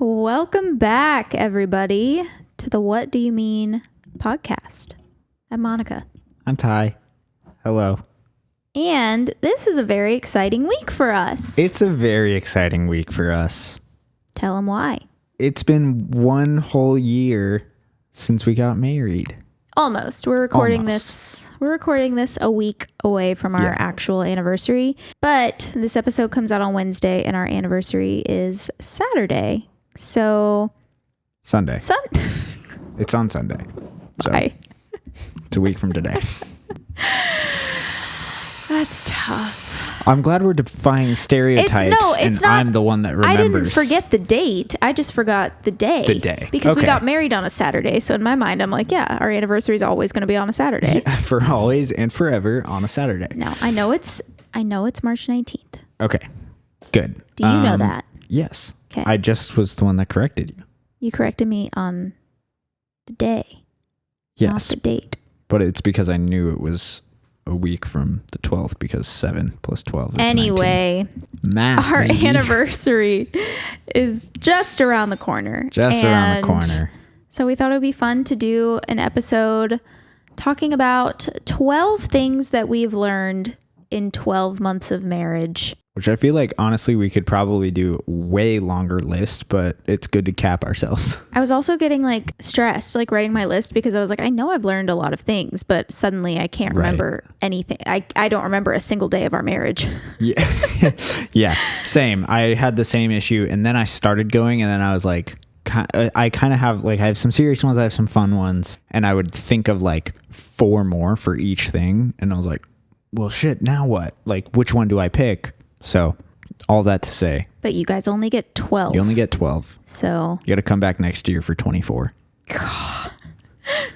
Welcome back, everybody, to the What Do You Mean podcast. I'm Monica. I'm Ty. Hello. And this is a very exciting week for us. It's a very exciting week for us. Tell them why. It's been one whole year since we got married. Almost. We're recording this a week away from our actual anniversary. But this episode comes out on Wednesday and our anniversary is Saturday. So Sunday. It's on Sunday. So Why? it's a week from today. That's tough. I'm glad we're defying stereotypes and I'm the one that remembers. I didn't forget the date. I just forgot the day. The day. Because we got married on a Saturday. So in my mind, I'm like, yeah, our anniversary is always going to be on a Saturday. Yeah, for always and forever on a Saturday. No, I know it's March 19th. Okay. Good. Do you know that? Yes. Okay. I just was the one that corrected you. You corrected me on the day. Yes. Not the date. But it's because I knew it was a week from the 12th because 7 plus 12 is 19. Anyway, Math, our baby. anniversary is just around the corner. Around the corner. So we thought it would be fun to do an episode talking about 12 things that we've learned in 12 months of marriage. Which I feel like, honestly, we could probably do a way longer list, but it's good to cap ourselves. I was also getting stressed, writing my list because I was like, I know I've learned a lot of things, but suddenly I can't remember anything. I don't remember a single day of our marriage. Yeah. Yeah, same. I had the same issue, and then I started going, and then I was like, I kind of have, I have some serious ones, I have some fun ones, and I would think of 4 more for each thing, and I was like, well, shit, now what? Which one do I pick? So, all that to say. But you guys only get 12. You only get 12. So. You got to come back next year for 24. God.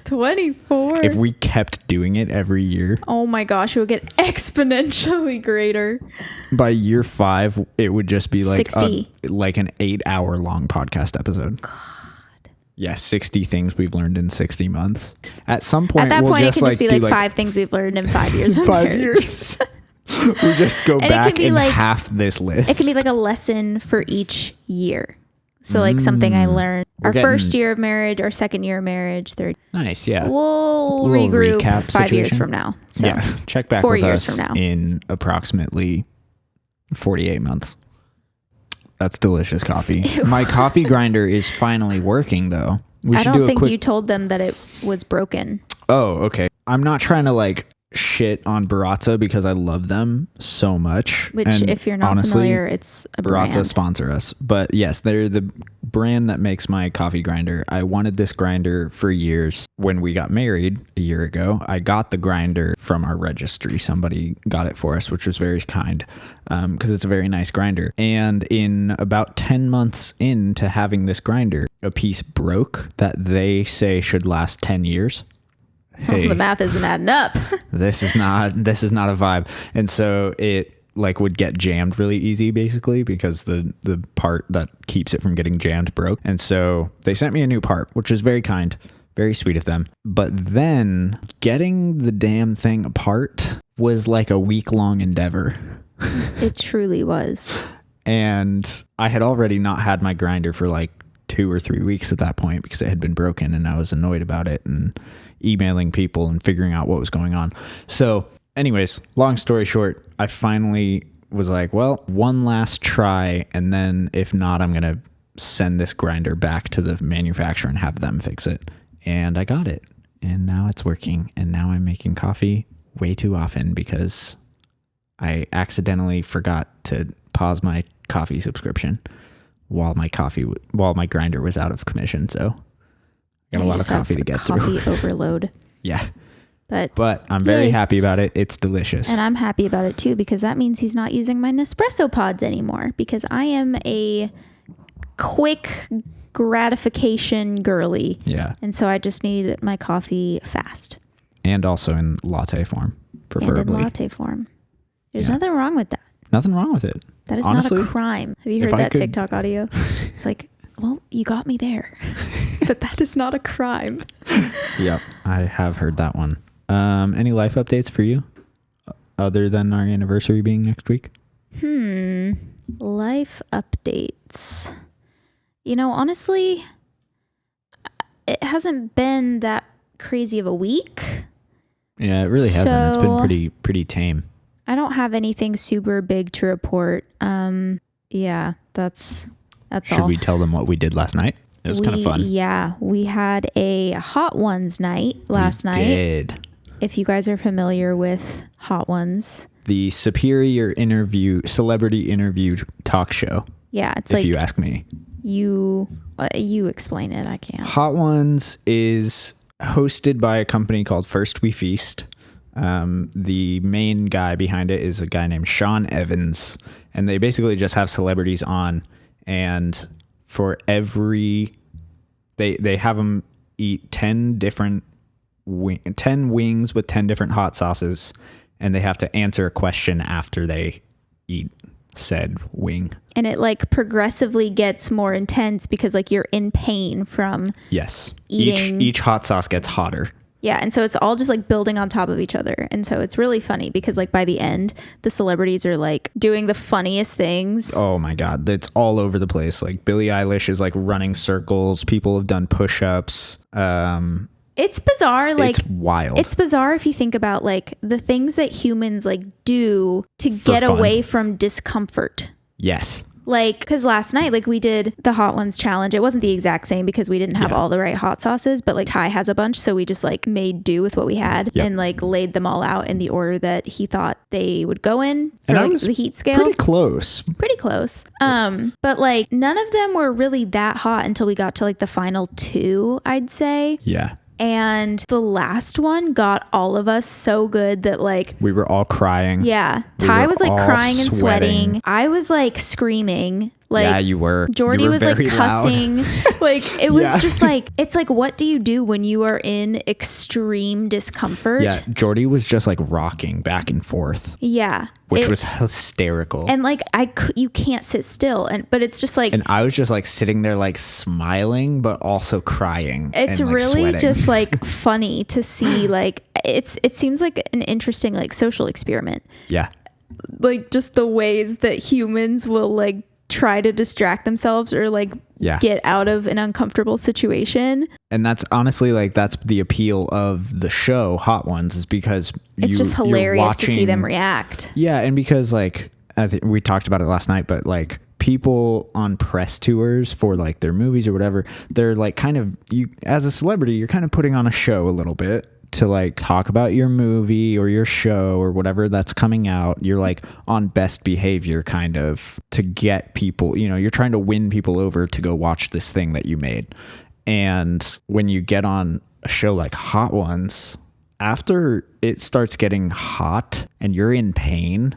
24? If we kept doing it every year. Oh my gosh, it would get exponentially greater. By year 5, it would just be 60. an 8-hour long podcast episode. God. Yeah, 60 things we've learned in 60 months. At some point, it we'll can just just be 5 things we've learned in 5 years of 5 marriage. years. We just go back and half this list. It can be a lesson for each year. So something I learned our first year of marriage, our second year of marriage, third. Nice, yeah. We'll Little regroup recap 5 years situation. from now. So yeah, check back 4 with years us from now. in approximately 48 months. That's delicious coffee. My coffee grinder is finally working, though. I don't think you told them that it was broken. Oh, okay. I'm not trying to shit on Baratza because I love them so much. Which, and if you're not familiar, it's a brand. Baratza sponsor us. But yes, they're the brand that makes my coffee grinder. I wanted this grinder for years. When we got married a year ago, I got the grinder from our registry. Somebody got it for us, which was very kind because it's a very nice grinder. And in about 10 months into having this grinder, a piece broke that they say should last 10 years. Hey, the math isn't adding up. this is not a vibe. And so it would get jammed really easy basically because the part that keeps it from getting jammed broke. And so they sent me a new part, which was very kind, very sweet of them. But then getting the damn thing apart was a week-long endeavor. It truly was. And I had already not had my grinder for 2 or 3 weeks at that point because it had been broken and I was annoyed about it and emailing people and figuring out what was going on. So anyways, long story short, I finally was well, one last try. And then if not, I'm going to send this grinder back to the manufacturer and have them fix it. And I got it. And now it's working. And now I'm making coffee way too often because I accidentally forgot to pause my coffee subscription while my grinder was out of commission. So got a lot of coffee to get through. Coffee overload. Yeah. But I'm very happy about it. It's delicious. And I'm happy about it too because that means he's not using my Nespresso pods anymore because I am a quick gratification girly. Yeah. And so I just need my coffee fast. And also in latte form, preferably. And in latte form. There's nothing wrong with that. Nothing wrong with it. That is Honestly, not a crime. Have you heard that TikTok audio? It's well, you got me there. But that is not a crime. Yep, I have heard that one. Any life updates for you other than our anniversary being next week? Life updates. Honestly, it hasn't been that crazy of a week. Yeah, it really hasn't. It's been pretty tame. I don't have anything super big to report. Yeah, that's all. Should we tell them what we did last night? It was kind of fun. Yeah, we had a Hot Ones night last night. Did. If you guys are familiar with Hot Ones. The superior celebrity interview talk show. Yeah, it's if you ask me. You explain it. I can't. Hot Ones is hosted by a company called First We Feast. The main guy behind it is a guy named Sean Evans, and they basically just have celebrities on, and for every they have them eat 10 wings with 10 different hot sauces, and they have to answer a question after they eat said wing. And it like progressively gets more intense because like you're in pain from eating. Each hot sauce gets hotter. Yeah, and so it's all just like building on top of each other. And so it's really funny because like by the end, the celebrities are like doing the funniest things. Oh my God. It's all over the place. Like Billie Eilish is like running circles. People have done push-ups. It's bizarre. Like it's wild. It's bizarre if you think about like the things that humans like do to get away from discomfort. Yes. Like, because last night, like we did the Hot Ones challenge. It wasn't the exact same because we didn't have all the right hot sauces, but like Ty has a bunch. So we just like made do with what we had and like laid them all out in the order that he thought they would go in for like the heat scale. Pretty close. But like none of them were really that hot until we got to like the final 2, I'd say. Yeah. And the last one got all of us so good that like we were all crying. Yeah. Ty was like crying and sweating. I was like screaming. Like, yeah, you were. Jordy was like cussing. Like it was just like, it's like, what do you do when you are in extreme discomfort? Yeah. Jordy was just like rocking back and forth. Yeah. Which was hysterical. And like you can't sit still. But it's just like. And I was just like sitting there like smiling, but also crying. It's and, like, really sweating. just like funny to see like, it seems like an interesting like social experiment. Yeah. Like just the ways that humans will like try to distract themselves or like get out of an uncomfortable situation. And that's honestly like that's the appeal of the show Hot Ones, is because it's just hilarious to see them react. Yeah, and because like I think we talked about it last night, but like people on press tours for like their movies or whatever, they're like kind of, you as a celebrity, you're kind of putting on a show a little bit to like talk about your movie or your show or whatever that's coming out. You're like on best behavior kind of to get people, you're trying to win people over to go watch this thing that you made. And when you get on a show like Hot Ones, after it starts getting hot and you're in pain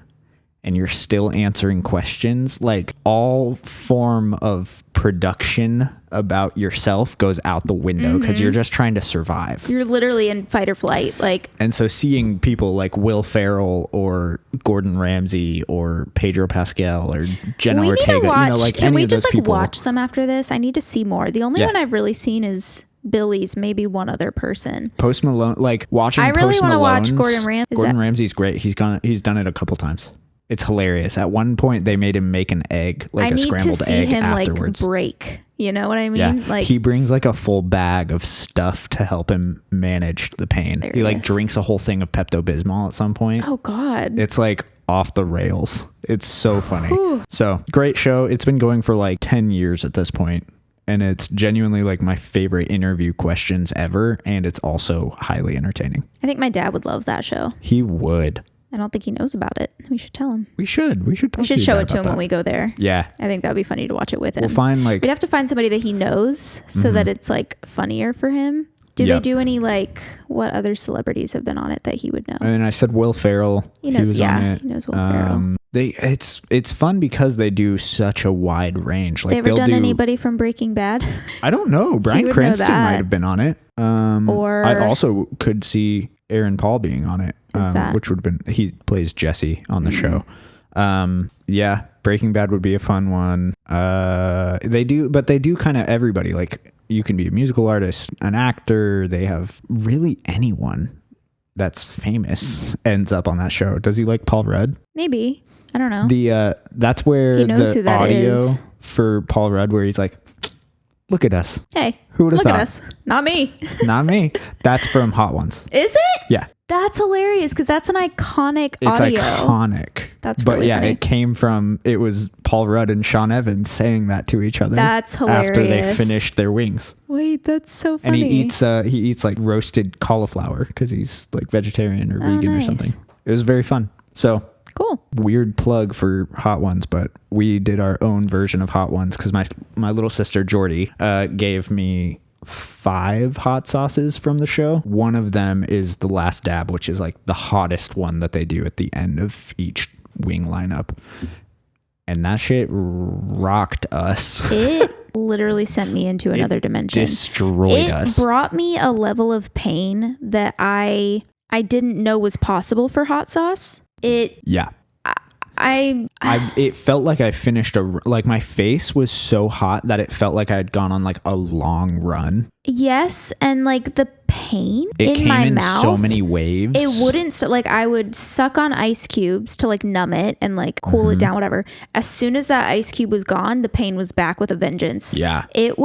and you're still answering questions, like all form of production about yourself goes out the window because you're just trying to survive. You're literally in fight or flight. And so seeing people like Will Ferrell or Gordon Ramsay or Pedro Pascal or Jenna Ortega, like Can any we of those just people. Watch some after this? I need to see more. The only one I've really seen is Billy's, maybe one other person. Post Malone, like watching I really want to watch Gordon Ramsay. Gordon Ramsay's great. He's done it a couple times. It's hilarious. At one point, they made him make an egg, like a scrambled egg afterwards. I need to see him like break. You know what I mean? Yeah. Like he brings like a full bag of stuff to help him manage the pain. He like drinks a whole thing of Pepto-Bismol at some point. Oh God. It's like off the rails. It's so funny. So great show. It's been going for like 10 years at this point. And it's genuinely like my favorite interview questions ever. And it's also highly entertaining. I think my dad would love that show. He would. I don't think he knows about it. We should tell him. We should show it to him when we go there. Yeah. I think that'd be funny to watch it with him. We'll find we'd have to find somebody that he knows so that it's like funnier for him. Do they do any like what other celebrities have been on it that he would know? And I said Will Ferrell. He knows. He knows Will Ferrell. It's fun because they do such a wide range. Like they ever done anybody from Breaking Bad? I don't know. Bryan Cranston might have been on it. Or I also could see Aaron Paul being on it, which would have been, he plays Jesse on the show. Yeah, Breaking Bad would be a fun one. They do kind of everybody. Like you can be a musical artist, an actor. They have really anyone that's famous ends up on that show. Does he like Paul Rudd? Maybe. I don't know. That's where he knows the who that audio is. for Paul Rudd, where he's like, Look at us. Hey, Who would have look thought? at us. Not me. Not me. That's from Hot Ones. Is it? Yeah. That's hilarious because that's an iconic It's audio. iconic. That's but really yeah, funny. it came from, it was Paul Rudd and Sean Evans saying that to each other. That's hilarious. After they finished their wings. Wait, that's so And funny. he eats like roasted cauliflower because he's like vegetarian or vegan nice. or something. It was very fun. So Cool. weird plug for Hot Ones, but we did our own version of Hot Ones because my little sister Jordy gave me 5 hot sauces from the show. One of them is the Last Dab, which is like the hottest one that they do at the end of each wing lineup. And that shit rocked us. It literally sent me into another dimension. Destroyed us. It brought me a level of pain that I didn't know was possible for hot sauce. Yeah. It felt like I finished like my face was so hot that it felt like I had gone on like a long run. Yes, and like the pain It in came my in mouth. so many waves. It wouldn't like I would suck on ice cubes to like numb it and like cool it down, whatever. As soon as that ice cube was gone, the pain was back with a vengeance. Yeah. It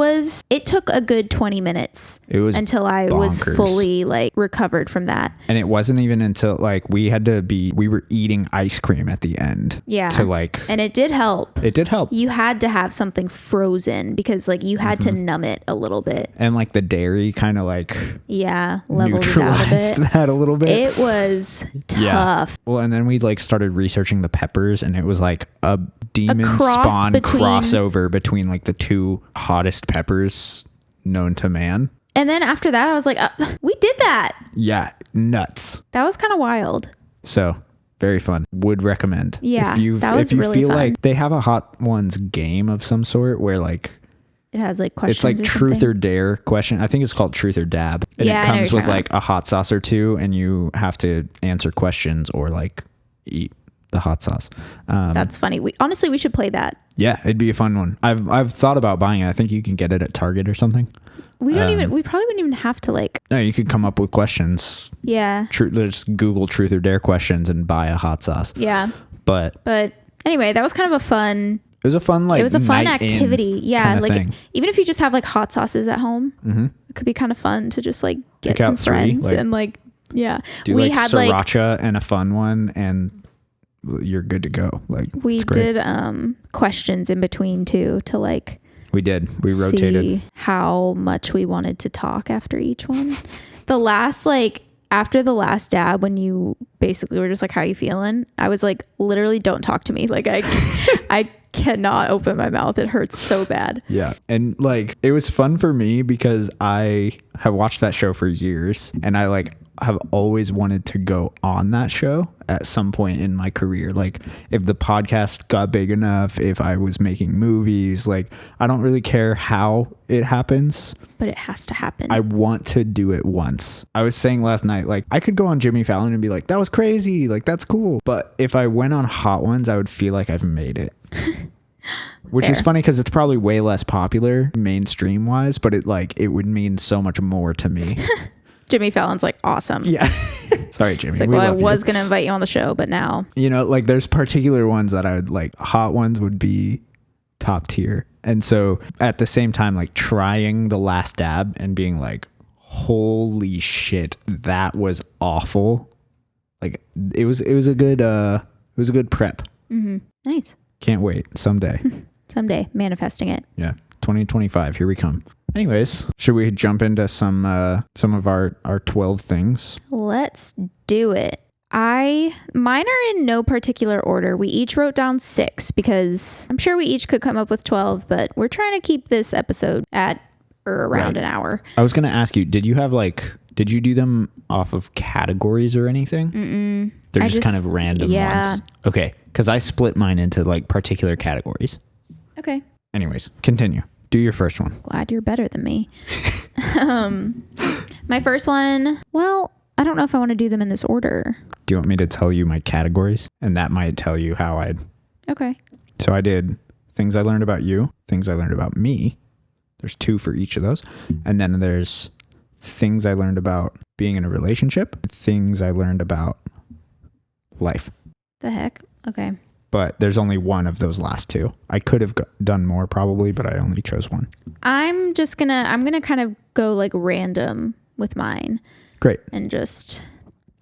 took a good 20 minutes until I was fully like recovered from that. And it wasn't even until like we were eating ice cream at the end. Yeah. To like, and it did help. it did help. You had to have something frozen because like you had to numb it a little bit. And like the dairy kind of like Yeah, leveled it out a neutralized bit. that a little bit. It was tough. Well, and then we like started researching the peppers, and it was like a demon cross spawn between- crossover between like the 2 hottest peppers known to man. And then after that, I was like, we did that. Yeah, nuts. That was kind of wild. So very fun. Would recommend. Yeah, if that was you really feel fun. like they have a Hot Ones game of some sort where like It has like questions. it's like or truth something. or dare question. I think it's called truth or dab. And Yeah, I it know comes what you're with talking like a hot sauce or 2, and you have to answer questions or like eat the hot sauce. That's funny. We should play that. Yeah, it'd be a fun one. I've thought about buying it. I think you can get it at Target or something. We probably wouldn't even have to like. No, you could come up with questions. Yeah. Just Google truth or dare questions and buy a hot sauce. Yeah. But But anyway, that was kind of a fun. it was a fun like It was a fun night in activity. Yeah, kinda like thing. even if you just have like hot sauces at home, it could be kind of fun to just like get Pick some out 3, friends like, and like do we like had sriracha and a fun one, and you're good to go. Like we it's great. did questions in between too to like We rotated. see how much we wanted to talk after each one. After the last dab, when you basically were just like, how you feeling? I was like, literally don't talk to me. Like I cannot open my mouth. It hurts so bad. Yeah. And like it was fun for me because I have watched that show for years, and I like have always wanted to go on that show at some point in my career. Like if the podcast got big enough, if I was making movies, like I don't really care how it happens, But it has to happen. I want to do it once. I was saying last night, like I could go on Jimmy Fallon and be like, that was crazy. Like that's cool. But if I went on Hot Ones, I would feel like I've made it. Which is Fair. funny because it's probably way less popular mainstream wise, but it would mean so much more to me. Jimmy Fallon's like awesome. Yeah. Sorry, Jimmy. It's like, we well, I love you. was going to invite you on the show, but now. You know, like there's particular ones that I would like. Hot Ones would be top tier. And so at the same time, like trying the Last Dab and being like, holy shit, that was awful. Like it was a good prep. Mm-hmm. Nice. Can't wait someday. Someday, manifesting it. Yeah. 2025. Here we come. Anyways, should we jump into some of our 12 things? Let's do it. Mine are in no particular order. We each wrote down 6 because I'm sure we each could come up with 12, but we're trying to keep this episode at or around an hour. I was going to ask you, did you do them off of categories or anything? Mm-mm. They're just kind of random ones. Okay. Because I split mine into like particular categories. Okay. Anyways, continue. Do your first one. Glad you're better than me. My first one, well, I don't know if I want to do them in this order. Do you want me to tell you my categories? And that might tell you how I'd... Okay. So I did things I learned about you, things I learned about me. There's 2 for each of those. And then there's things I learned about being in a relationship, things I learned about life. The heck? Okay. but there's only one of those last two. I could have done more probably, but I only chose one. I'm gonna kind of go like random with mine. Great. And just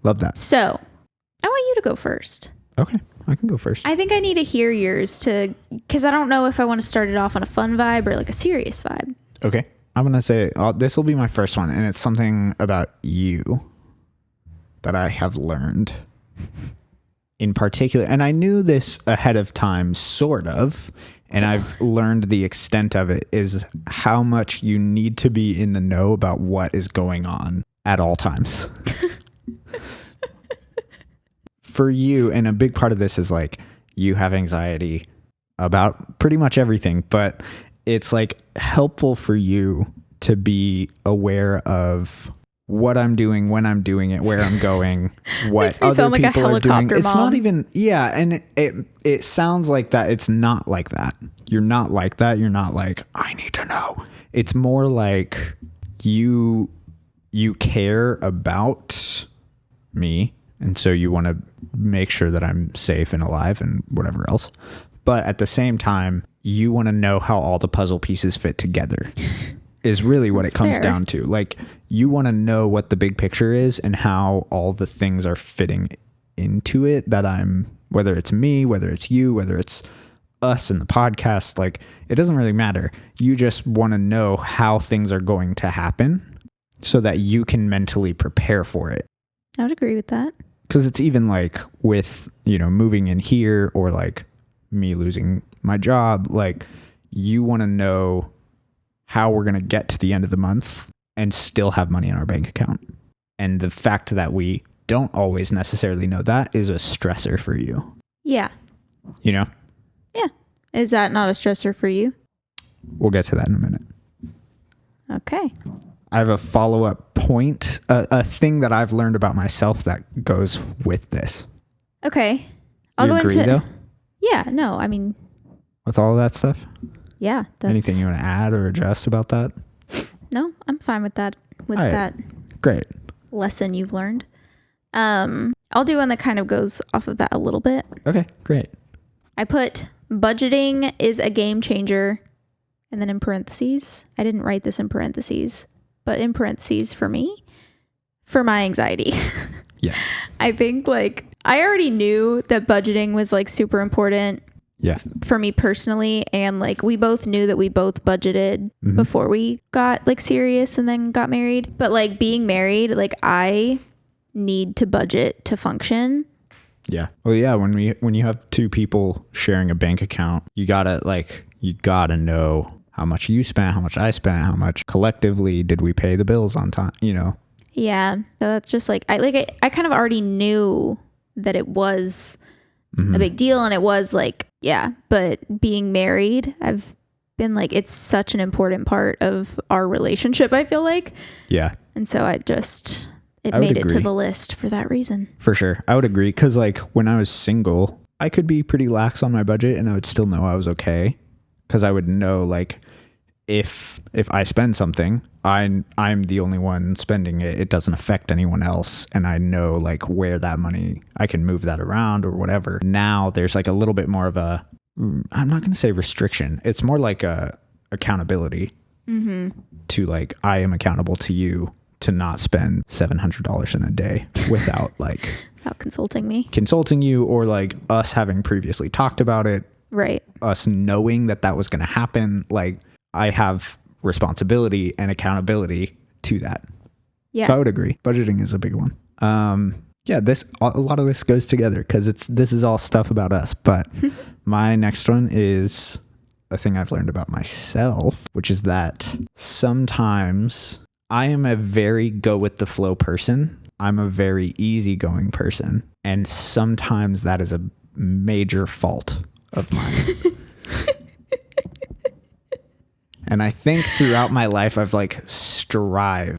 love that. So I want you to go first. Okay, I can go first. I think I need to hear yours because I don't know if I want to start it off on a fun vibe or like a serious vibe. Okay, I'm gonna say this will be my first one, and it's something about you that I have learned in particular, and I knew this ahead of time, sort of, and I've learned the extent of it is how much you need to be in the know about what is going on at all times. For you, and a big part of this is like you have anxiety about pretty much everything, but it's like helpful for you to be aware of what I'm doing, when I'm doing it, where I'm going, what other people are doing. It's not even, and it sounds like that. It's not like that. You're not like that. You're not like, I need to know. It's more like you care about me, and so you want to make sure that I'm safe and alive and whatever else. But at the same time, you want to know how all the puzzle pieces fit together. Is really what it comes down to. Like, you want to know what the big picture is and how all the things are fitting into it, that whether it's me, whether it's you, whether it's us in the podcast, like, it doesn't really matter. You just want to know how things are going to happen so that you can mentally prepare for it. I would agree with that. Because it's even like with, moving in here, or like me losing my job, like, you want to know how we're going to get to the end of the month and still have money in our bank account. And the fact that we don't always necessarily know that is a stressor for you. Yeah. Yeah. Is that not a stressor for you? We'll get to that in a minute. Okay. I have a follow-up point, a thing that I've learned about myself that goes with this. Okay. I'll go into... though? Yeah, no, I mean... With all of that stuff? Yeah. Anything you want to add or adjust about that? No, I'm fine with that. Great. Lesson you've learned. I'll do one that kind of goes off of that a little bit. Okay, great. I put budgeting is a game changer, and then in parentheses. I didn't write this in parentheses, but in parentheses for me, for my anxiety. Yes. I think like I already knew that budgeting was like super important. Yeah. For me personally, and like we both knew that we both budgeted before we got like serious and then got married. But like being married, like I need to budget to function. Yeah. Well, yeah, when you have two people sharing a bank account, you gotta know how much you spent, how much I spent, how much collectively did we pay the bills on time, Yeah. So that's just like I kind of already knew that it was a big deal, and it was like, yeah, but being married, I've been like, it's such an important part of our relationship, I feel like. Yeah. And so it made it to the list for that reason. For sure. I would agree. Cause like when I was single, I could be pretty lax on my budget and I would still know I was okay. Cause I would know like if I spend something, I'm the only one spending it. It doesn't affect anyone else. And I know like where that money, I can move that around or whatever. Now there's like a little bit more of a, I'm not going to say restriction. It's more like a accountability to like, I am accountable to you to not spend $700 in a day without consulting you or like us having previously talked about it. Right. Us knowing that was going to happen. Like, I have responsibility and accountability to that. Yeah. So I would agree. Budgeting is a big one. Yeah, a lot of this goes together because this is all stuff about us. But my next one is a thing I've learned about myself, which is that sometimes I am a very go with the flow person. I'm a very easygoing person. And sometimes that is a major fault of mine. And I think throughout my life, I've like striven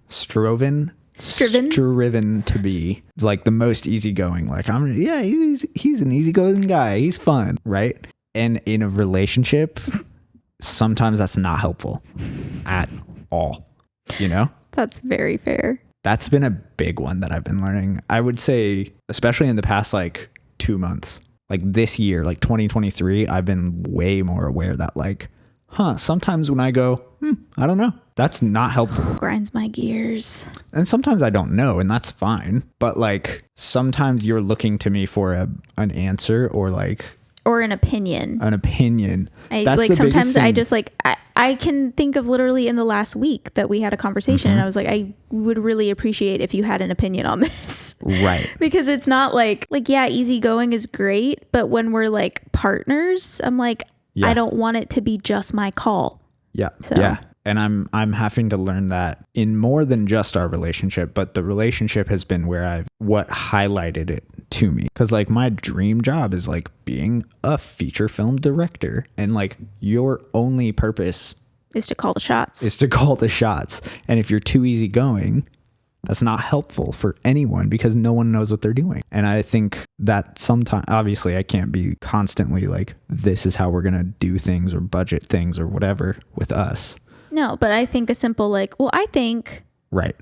to be like the most easygoing. Like he's an easygoing guy. He's fun. Right. And in a relationship, sometimes that's not helpful at all, That's very fair. That's been a big one that I've been learning. I would say, especially in the past like 2 months, like this year, like 2023, I've been way more aware that like, sometimes when I go, I don't know, that's not helpful. Grinds my gears. And sometimes I don't know, and that's fine. But like sometimes you're looking to me for an answer or an opinion. That's like the sometimes thing. I just like I can think of literally in the last week that we had a conversation and I was like, I would really appreciate if you had an opinion on this. Right. Because it's not like yeah, easygoing is great, but when we're like partners, I'm like, I don't want it to be just my call. Yeah. So. Yeah. And I'm having to learn that in more than just our relationship, but the relationship has been what highlighted it to me. Cause like my dream job is like being a feature film director, and like your only purpose is to call the shots. And if you're too easygoing, that's not helpful for anyone because no one knows what they're doing. And I think that sometimes, obviously I can't be constantly like, this is how we're going to do things or budget things or whatever with us. No, but I think a simple like, well, I think right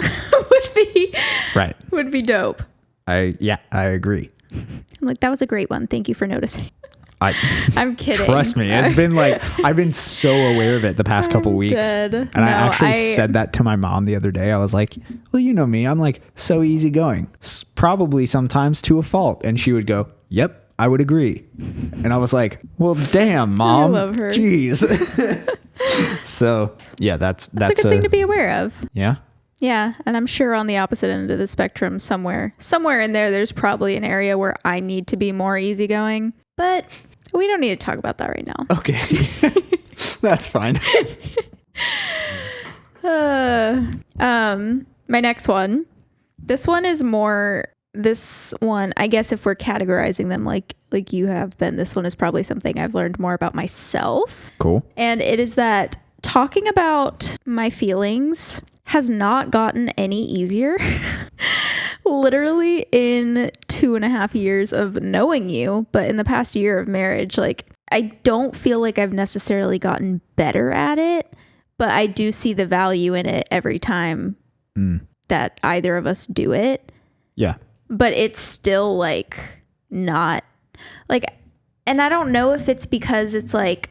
would be dope. I agree. I'm like, that was a great one. Thank you for noticing. I'm kidding. Trust me, it's been like I've been so aware of it the past couple weeks. Dead. And I actually said that to my mom the other day. I was like, well, you know me, I'm like so easygoing, probably sometimes to a fault. And she would go, yep, I would agree. And I was like, well, damn, Mom. I love her. Jeez. So yeah, that's a good thing to be aware of. Yeah. Yeah. And I'm sure on the opposite end of the spectrum, somewhere in there's probably an area where I need to be more easygoing, but we don't need to talk about that right now. Okay. That's fine. My next one. This one, I guess if we're categorizing them like you have been, this one is probably something I've learned more about myself. Cool. And it is that talking about my feelings has not gotten any easier. Literally in 2.5 years of knowing you, but in the past year of marriage, like I don't feel like I've necessarily gotten better at it, but I do see the value in it every time that either of us do it. Yeah. But it's still like not like, and I don't know if it's because it's like,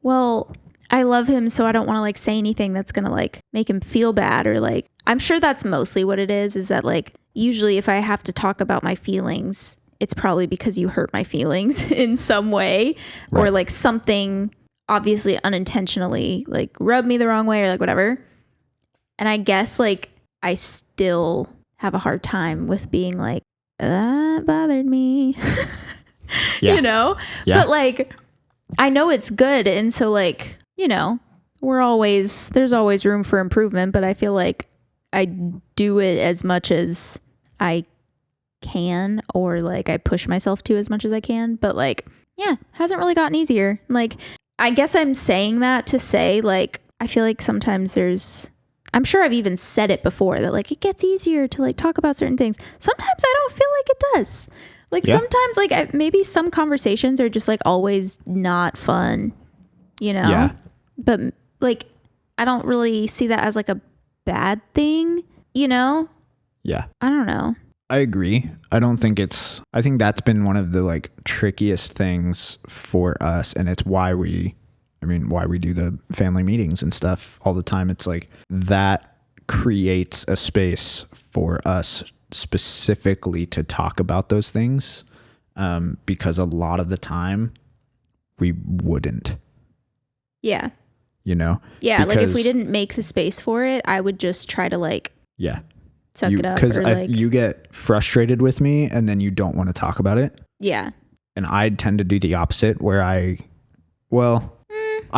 well, I love him, so I don't want to like say anything that's going to like make him feel bad, or like, I'm sure that's mostly what it is that like, usually if I have to talk about my feelings, it's probably because you hurt my feelings in some way, right, or like something obviously unintentionally like rubbed me the wrong way or like whatever. And I guess like I still have a hard time with being like, that bothered me. Yeah. You know? Yeah. But like, I know it's good. And so like, you know, there's always room for improvement, but I feel like I do it as much as I can, or like I push myself to as much as I can. But like, yeah, hasn't really gotten easier. Like, I guess I'm saying that to say like, I feel like sometimes I'm sure I've even said it before that like it gets easier to like talk about certain things. Sometimes I don't feel like it does. Like sometimes like maybe some conversations are just like always not fun, you know? Yeah. But like, I don't really see that as like a bad thing, you know? Yeah. I don't know. I agree. I think that's been one of the like trickiest things for us. And it's why we do the family meetings and stuff all the time. It's like that creates a space for us specifically to talk about those things. Because a lot of the time we wouldn't. Yeah. You know? Yeah. Like if we didn't make the space for it, I would just try to like, suck it up. Because like, you get frustrated with me and then you don't want to talk about it. Yeah. And I tend to do the opposite where I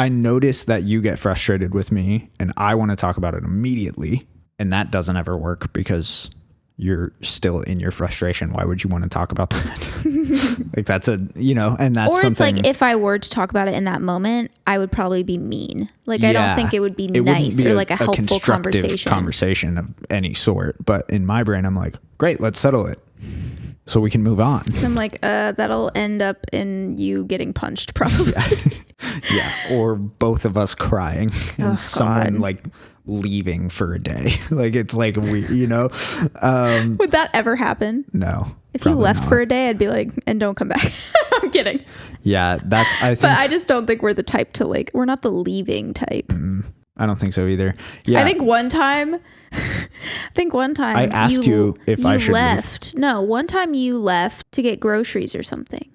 notice that you get frustrated with me and I want to talk about it immediately. And that doesn't ever work because you're still in your frustration. Why would you want to talk about that? Like that's and that's or it's something, like if I were to talk about it in that moment, I would probably be mean. Like I don't think it would be nice or like a helpful conversation of any sort. But in my brain, I'm like, great, let's settle it so we can move on. I'm like, that'll end up in you getting punched probably. Yeah. Or both of us crying and someone like leaving for a day. Like it's like would that ever happen? No. If you left for a day, I'd be like, and don't come back. I'm kidding. Yeah, I think. But I just don't think we're the type to like, we're not the leaving type. I don't think so either. Yeah. I think one time I asked you if I should left. leave. No, one time you left to get groceries or something.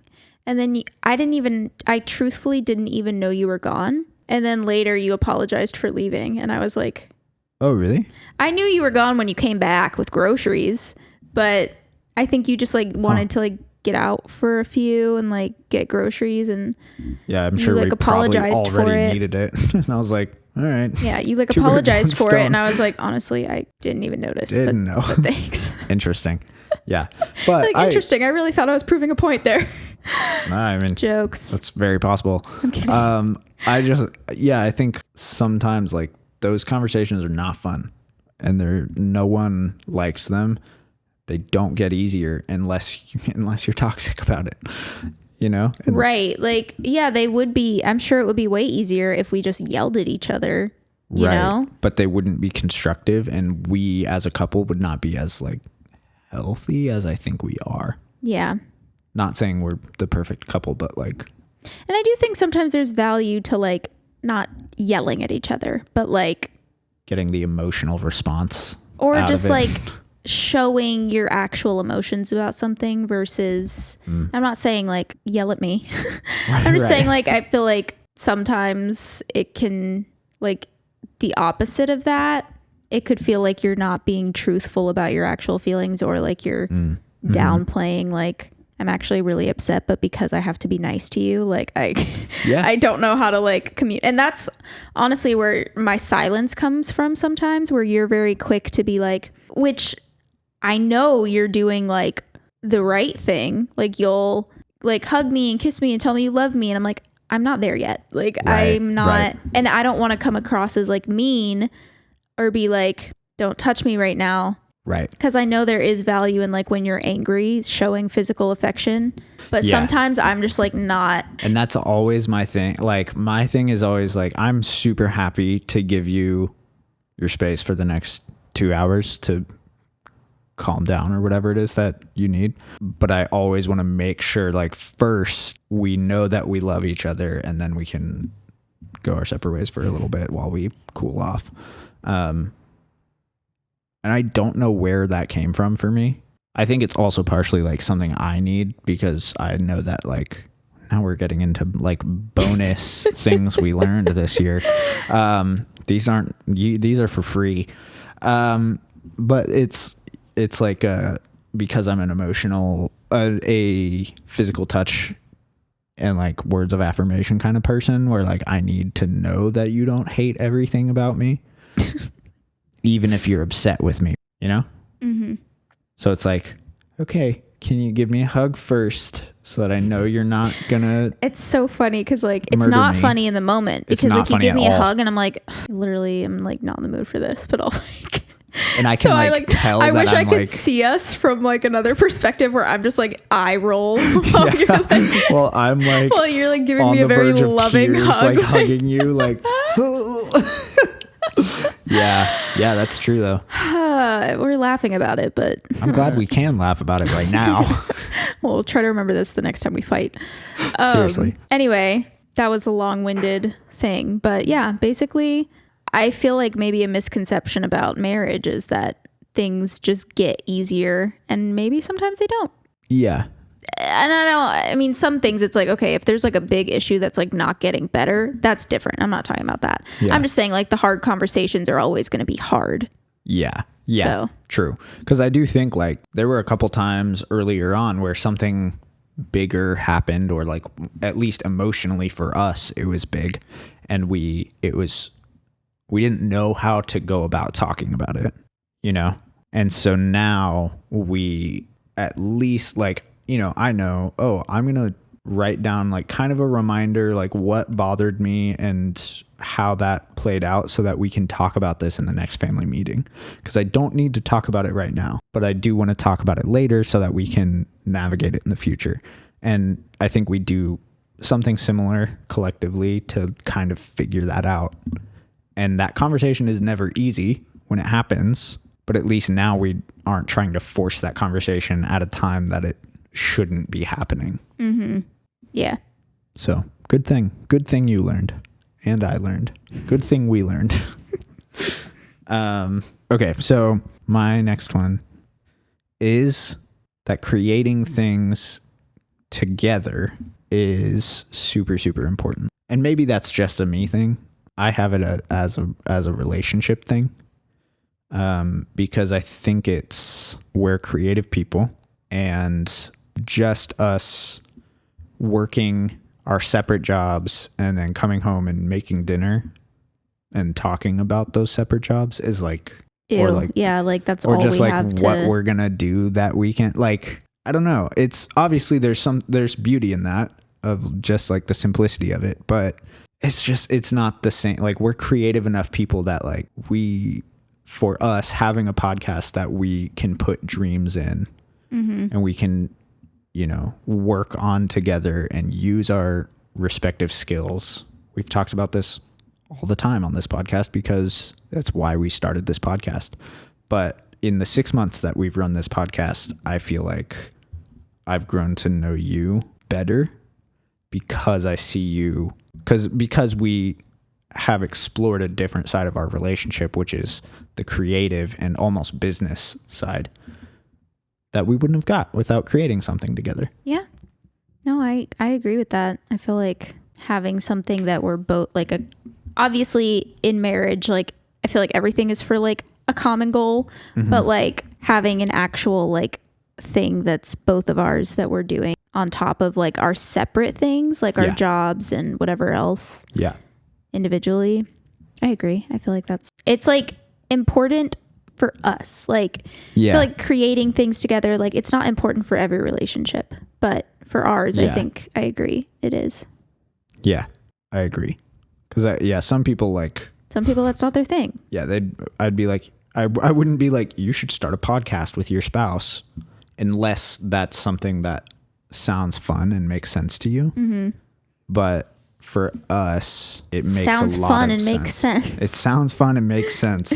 And then I truthfully didn't even know you were gone. And then later you apologized for leaving. And I was like, oh, really? I knew you were gone when you came back with groceries, but I think you just like wanted to like get out for a few and like get groceries. And yeah, I'm sure like we apologized probably already for it. needed it. And I was like, all right. Yeah, you like Two birds, apologized one for it. stone. And I was like, honestly, I didn't even notice. Didn't know. But thanks. Interesting. Yeah. But Like, interesting. I really thought I was proving a point there. I mean, Jokes. that's very possible. I'm kidding. I think sometimes like those conversations are not fun and no one likes them. They don't get easier unless you're toxic about it, you know? And Right. Like, yeah, they would be. I'm sure it would be way easier if we just yelled at each other, you know? But they wouldn't be constructive, and we as a couple would not be as like healthy as I think we are. Yeah. Not saying we're the perfect couple, but like. And I do think sometimes there's value to like not yelling at each other, but like Getting the emotional response. or out just of it. like showing your actual emotions about something versus I'm not saying like yell at me. I'm just saying like I feel like sometimes it can like the opposite of that. It could feel like you're not being truthful about your actual feelings or like you're downplaying like I'm actually really upset, but because I have to be nice to you, like I don't know how to like commute. And that's honestly where my silence comes from sometimes, where you're very quick to be like, which I know you're doing like the right thing. Like you'll like hug me and kiss me and tell me you love me. And I'm like, I'm not there yet. Like I'm not, and I don't want to come across as like mean or be like, don't touch me right now. Right. Because I know there is value in like when you're angry, showing physical affection. But sometimes I'm just like not. And that's always my thing. Like my thing is always like, I'm super happy to give you your space for the next 2 hours to calm down or whatever it is that you need. But I always want to make sure like first we know that we love each other and then we can go our separate ways for a little bit while we cool off. And I don't know where that came from for me. I think it's also partially like something I need because I know that like now we're getting into like bonus things we learned this year. These are for free. But it's like because I'm an emotional, a physical touch and like words of affirmation kind of person where like I need to know that you don't hate everything about me. Even if you're upset with me, you know? Mm-hmm. So it's like, okay, can you give me a hug first so that I know you're not gonna. It's so funny because like it's not funny in the moment because like you give me a hug and I'm like, literally, I'm like not in the mood for this, but I'll like. And I can so like tell I that wish I'm I could like, see us from like another perspective where I'm just like eye roll. Well, I'm like, well, you're like giving me a very loving tears, hug, like hugging you, like. Yeah, that's true though. We're laughing about it, but I'm glad we can laugh about it right now. We'll try to remember this the next time we fight. Seriously. Anyway, that was a long-winded thing, but yeah, basically, I feel like maybe a misconception about marriage is that things just get easier, and maybe sometimes they don't. Yeah. And I mean, some things it's like, okay, if there's like a big issue that's like not getting better, that's different. I'm not talking about that. Yeah. I'm just saying like the hard conversations are always going to be hard. Yeah. True. Because I do think like there were a couple times earlier on where something bigger happened or like at least emotionally for us, it was big and we didn't know how to go about talking about it, you know? And so now we at least like, you know, I know, I'm going to write down like kind of a reminder, like what bothered me and how that played out so that we can talk about this in the next family meeting. Because I don't need to talk about it right now, but I do want to talk about it later so that we can navigate it in the future. And I think we do something similar collectively to kind of figure that out. And that conversation is never easy when it happens, but at least now we aren't trying to force that conversation at a time that it shouldn't be happening. Mm-hmm. Yeah. So good thing you learned, and I learned. Good thing we learned. Okay, so my next one is that creating things together is super, super important. And maybe that's just a me thing. I have it as a relationship thing, because I think we're creative people, and just us working our separate jobs and then coming home and making dinner and talking about those separate jobs is like, Ew. or like, yeah, like that's or all just we like have what to. we're gonna do that weekend. Like, I don't know. It's obviously there's beauty in that, of just like the simplicity of it, but it's not the same. Like, we're creative enough people that like for us having a podcast that we can put dreams in, and we can, work on together and use our respective skills. We've talked about this all the time on this podcast because that's why we started this podcast. But in the 6 months that we've run this podcast, I feel like I've grown to know you better because I see you, because we have explored a different side of our relationship, which is the creative and almost business side that we wouldn't have got without creating something together. Yeah. No, I agree with that. I feel like having something that we're both like obviously in marriage, like I feel like everything is for like a common goal, but like having an actual like thing that's both of ours that we're doing on top of like our separate things, like our jobs and whatever else. Yeah. Individually. I agree. I feel like it's like important for us. Like, I feel like creating things together, like it's not important for every relationship, but for ours, I think I agree. It is. Yeah, I agree. Cause some people that's not their thing. Yeah. I'd be like, I wouldn't be like, you should start a podcast with your spouse unless that's something that sounds fun and makes sense to you. Mm-hmm. But for us, it makes sounds a lot fun of and sense. makes sense. It sounds fun and makes sense.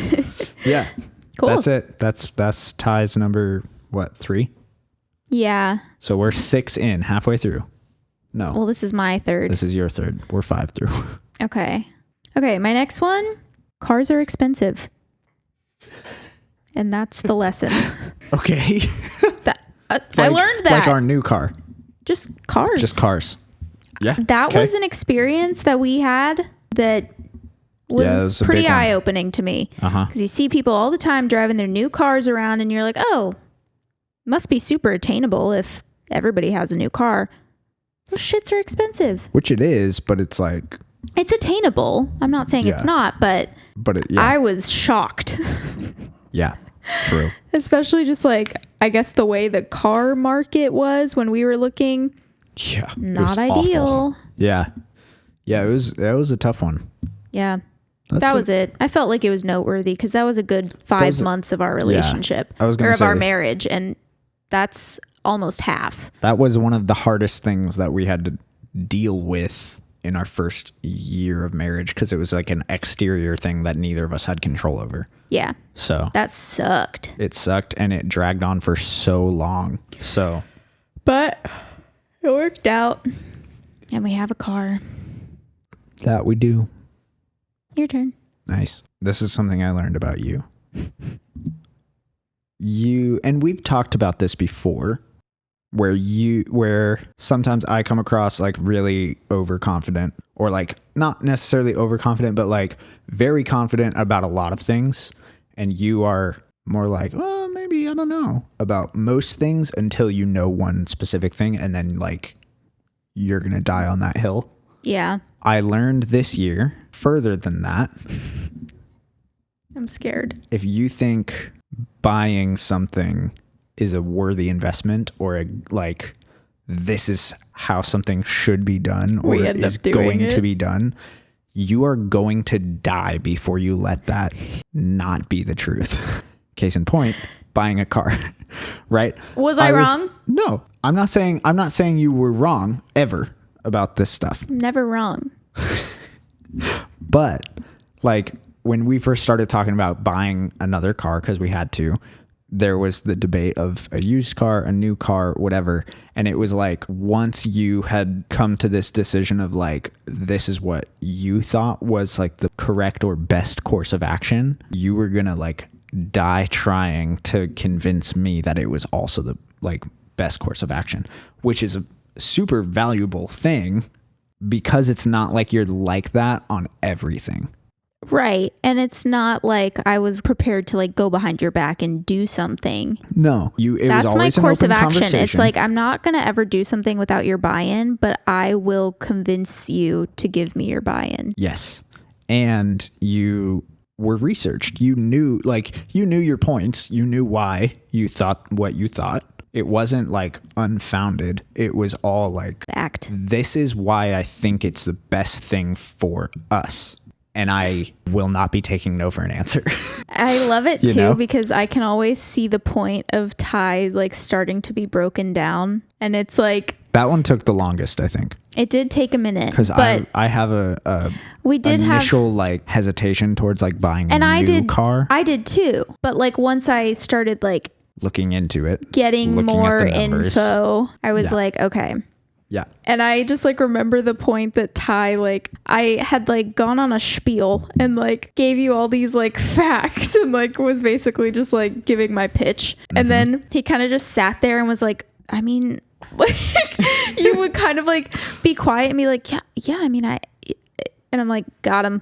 Yeah. Cool. That's it. That's Ty's number, 3? Yeah. So we're 6 in, halfway through. No. Well, this is my third. This is your third. We're 5 through. Okay. My next one, cars are expensive. And that's the lesson. Okay. I learned that. Like our new car. Just cars. Just cars. Yeah. That was an experience that we had that was pretty eye-opening to me. Because you see people all the time driving their new cars around and you're like, oh, must be super attainable if everybody has a new car. Those shits are expensive. Which it is, but it's like... It's attainable. I'm not saying it's not, but I was shocked. Yeah, true. Especially just like, I guess the way the car market was when we were looking. Yeah. Not ideal. Awful. Yeah. Yeah, it was a tough one. Yeah. That was it. I felt like it was noteworthy because that was a good 5 months of our relationship. I was gonna say, our marriage. And that's almost half. That was one of the hardest things that we had to deal with in our first year of marriage because it was like an exterior thing that neither of us had control over. Yeah. So that sucked. It sucked and it dragged on for so long. So, but it worked out and we have a car. That we do. Your turn. Nice. This is something I learned about you. And we've talked about this before, where sometimes I come across like really overconfident, or like not necessarily overconfident, but like very confident about a lot of things. And you are more like, well, maybe, I don't know about most things until you know one specific thing. And then like you're going to die on that hill. Yeah. I learned this year further than that. I'm scared. If you think buying something is a worthy investment, or like this is how something should be done or is going to be done, you are going to die before you let that not be the truth. Case in point, buying a car, right? Was I wrong? No, I'm not saying you were wrong ever about this stuff. I'm never wrong. But like when we first started talking about buying another car, because we had to, there was the debate of a used car, a new car, whatever. And it was like, once you had come to this decision of like, this is what you thought was like the correct or best course of action, you were going to like die trying to convince me that it was also the like best course of action, which is a super valuable thing because it's not like you're like that on everything. Right. And it's not like I was prepared to like go behind your back and do something. No, that's was always my course of action. Conversation. It's like, I'm not going to ever do something without your buy-in, but I will convince you to give me your buy-in. Yes. And you were researched. You knew your points. You knew why you thought what you thought. It wasn't like unfounded. It was all like, fact. This is why I think it's the best thing for us. And I will not be taking no for an answer. I love it too, because I can always see the point of Ty like starting to be broken down. And it's like, that one took the longest, I think. It did take a minute. Because I have a initial like hesitation towards like buying a new car. I did too. But like once I started like looking into it, getting more info, I was like, okay. Yeah. And I just like remember the point that Ty, like I had like gone on a spiel and like gave you all these like facts and like was basically just like giving my pitch. Mm-hmm. And then he kind of just sat there and was like, I mean, like you would kind of like be quiet and be like, yeah, I mean, and I'm like, got him.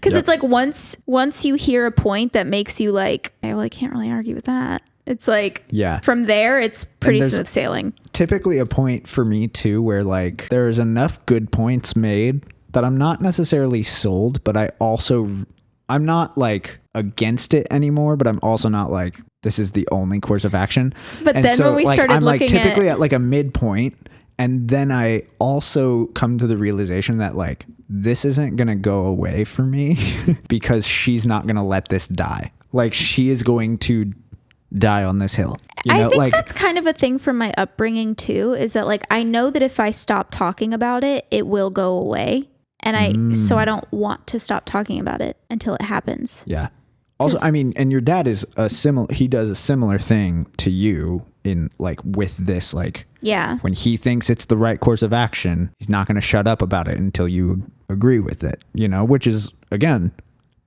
Cause it's like once you hear a point that makes you like, well, I can't really argue with that. It's like, from there, it's pretty smooth sailing. Typically a point for me too, where like there's enough good points made that I'm not necessarily sold, but I'm not like against it anymore, but I'm also not like, this is the only course of action. But and then so, when we started I'm looking like typically at like a midpoint. And then I also come to the realization that like, this isn't going to go away for me because she's not going to let this die. Like she is going to die on this hill. I think that's kind of a thing from my upbringing too, is that like, I know that if I stop talking about it, it will go away. And so I don't want to stop talking about it until it happens. Yeah. Also, I mean, and your dad is he does a similar thing to you in like with this, like, when he thinks it's the right course of action, he's not going to shut up about it until you agree with it, which is, again,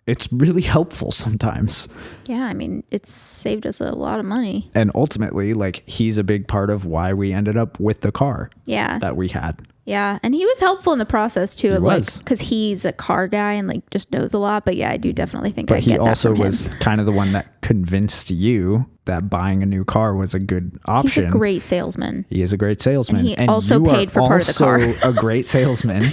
it's really helpful sometimes. Yeah. I mean, it's saved us a lot of money. And ultimately, like, he's a big part of why we ended up with the car that we had. Yeah. And he was helpful in the process too, because he's a car guy and like just knows a lot. But yeah, I do definitely think I get that from him. But he also was kind of the one that convinced you that buying a new car was a good option. He's a great salesman. He is a great salesman. And he also paid for part of the car. Also a great salesman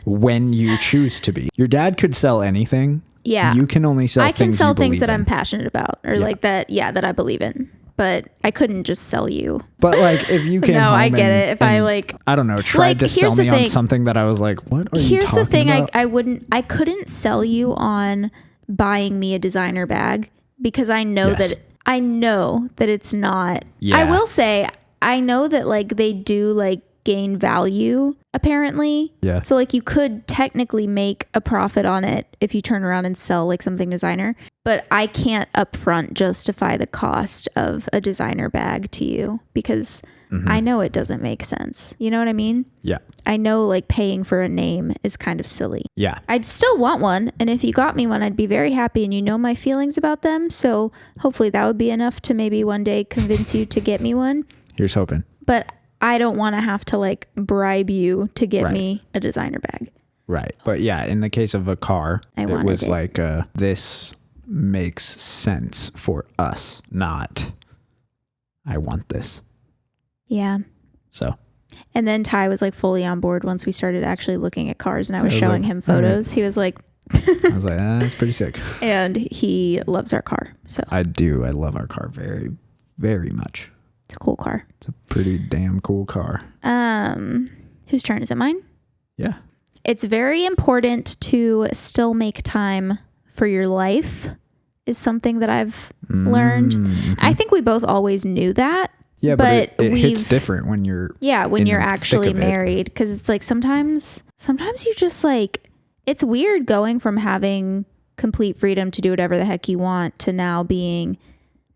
when you choose to be. Your dad could sell anything. Yeah. You can only sell things you believe in. I can sell things that I'm passionate about or like that I believe in. But I couldn't just sell you. But like, if you came home I get it. If I like, I don't know, tried to sell me on something that I was like, what are you talking about? Here's the thing. I couldn't sell you on buying me a designer bag because I know that it's not. Yeah. I will say, I know that like they do like gain value apparently. Yeah. So like you could technically make a profit on it if you turn around and sell like something designer, but I can't upfront justify the cost of a designer bag to you because I know it doesn't make sense. You know what I mean? Yeah. I know like paying for a name is kind of silly. Yeah. I'd still want one. And if you got me one, I'd be very happy and you know my feelings about them. So hopefully that would be enough to maybe one day convince you to get me one. Here's hoping. But I don't want to have to like bribe you to get me a designer bag. Right. But yeah, in the case of a car, it was like, this makes sense for us, not I want this. Yeah. So. And then Ty was like fully on board once we started actually looking at cars and I was showing him photos. Right. He was like, I was like, that's pretty sick. And he loves our car. So I do. I love our car very, very much. It's a cool car. It's a pretty damn cool car. Whose turn is it? Mine? Yeah. It's very important to still make time for your life is something that I've learned. I think we both always knew that. Yeah, but it hits different when you're when you're actually married, because it's like sometimes you just like, it's weird going from having complete freedom to do whatever the heck you want to now being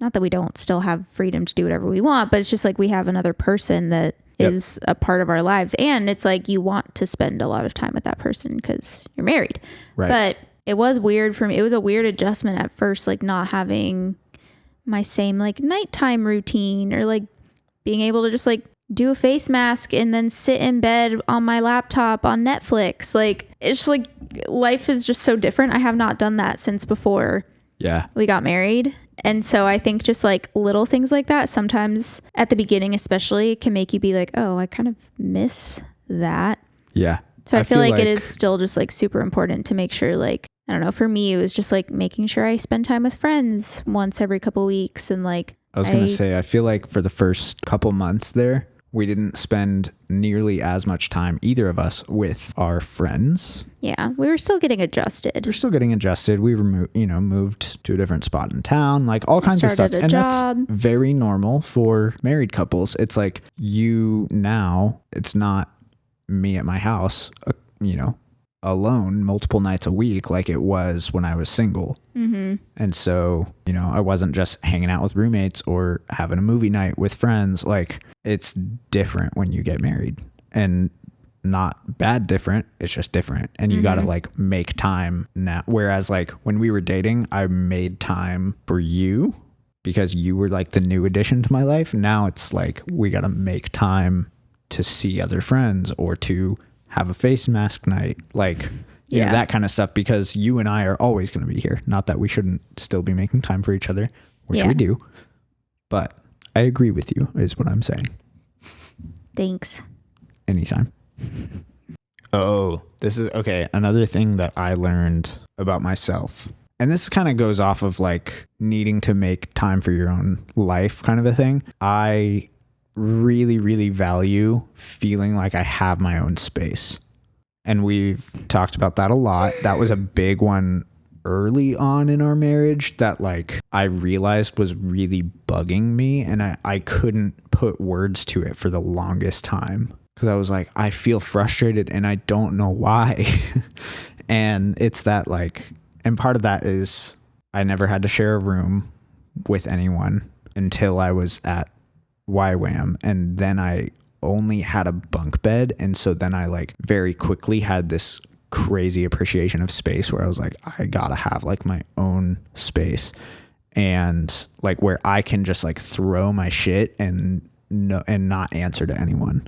not that we don't still have freedom to do whatever we want, but it's just like we have another person that is a part of our lives. And it's like you want to spend a lot of time with that person because you're married. Right. But it was weird for me. It was a weird adjustment at first, like not having my same like nighttime routine or like being able to just like do a face mask and then sit in bed on my laptop on Netflix. Like it's just like life is just so different. I have not done that since before we got married. And so I think just like little things like that sometimes at the beginning especially can make you be like, oh, I kind of miss that. Yeah. So I feel like it is still just like super important to make sure like, I don't know, for me it was just like making sure I spend time with friends once every couple weeks. And like I was going to say, I feel like for the first couple months there, we didn't spend nearly as much time, either of us, with our friends. Yeah, we were still getting adjusted. We're still getting adjusted. We were, moved to a different spot in town, like all kinds of stuff. And that's very normal for married couples. It's like it's not me at my house, alone multiple nights a week like it was when I was single. Mm-hmm. And so, I wasn't just hanging out with roommates or having a movie night with friends. Like it's different when you get married, and not bad different. It's just different. And you got to like make time now. Whereas like when we were dating, I made time for you because you were like the new addition to my life. Now it's like, we got to make time to see other friends or to have a face mask night, like that kind of stuff, because you and I are always going to be here. Not that we shouldn't still be making time for each other, which we do, but I agree with you is what I'm saying. Thanks. Anytime. Oh, this is okay. Another thing that I learned about myself, and this kind of goes off of like needing to make time for your own life kind of a thing. I really, really value feeling like I have my own space. And we've talked about that a lot. That was a big one early on in our marriage that like I realized was really bugging me, and I couldn't put words to it for the longest time because I was like, I feel frustrated and I don't know why. And it's that like, and part of that is I never had to share a room with anyone until I was at YWAM, and then I only had a bunk bed, and so then I like very quickly had this crazy appreciation of space where I was like, I gotta have like my own space, and like where I can just like throw my shit and not answer to anyone.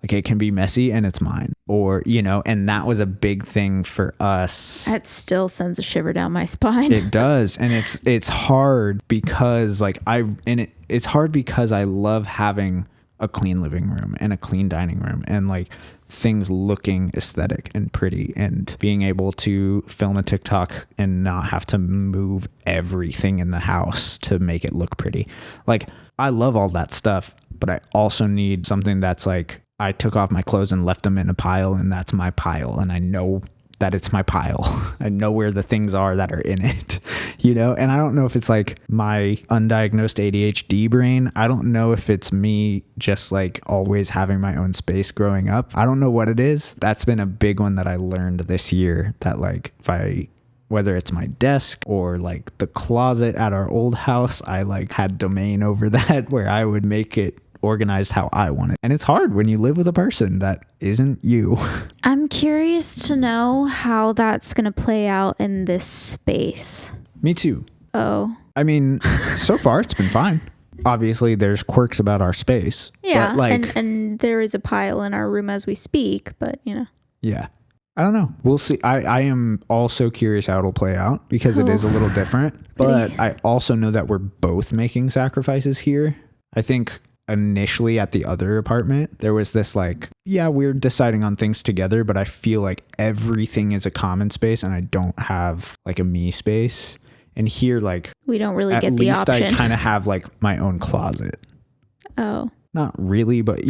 Like it can be messy and it's mine, or and that was a big thing for us. That still sends a shiver down my spine. It does, and it's hard because like it's hard because I love having a clean living room and a clean dining room and like things looking aesthetic and pretty, and being able to film a TikTok and not have to move everything in the house to make it look pretty. Like I love all that stuff, but I also need something that's like, I took off my clothes and left them in a pile, and that's my pile. And I know that it's my pile. I know where the things are that are in it, and I don't know if it's like my undiagnosed ADHD brain. I don't know if it's me just like always having my own space growing up. I don't know what it is. That's been a big one that I learned this year, that like whether it's my desk or like the closet at our old house, I like had domain over that where I would make it organized how I want it. And it's hard when you live with a person that isn't you. I'm curious to know how that's going to play out in this space. Me too. Oh. I mean, so far it's been fine. Obviously there's quirks about our space. Yeah. But like, and there is a pile in our room as we speak, but Yeah. I don't know. We'll see. I am also curious how it'll play out because it is a little different, but I also know that we're both making sacrifices here. I think initially at the other apartment, there was this like, we're deciding on things together, but I feel like everything is a common space and I don't have like a me space. And here, like, we don't really get the option. At least I kind of have like my own closet. Oh. Not really, but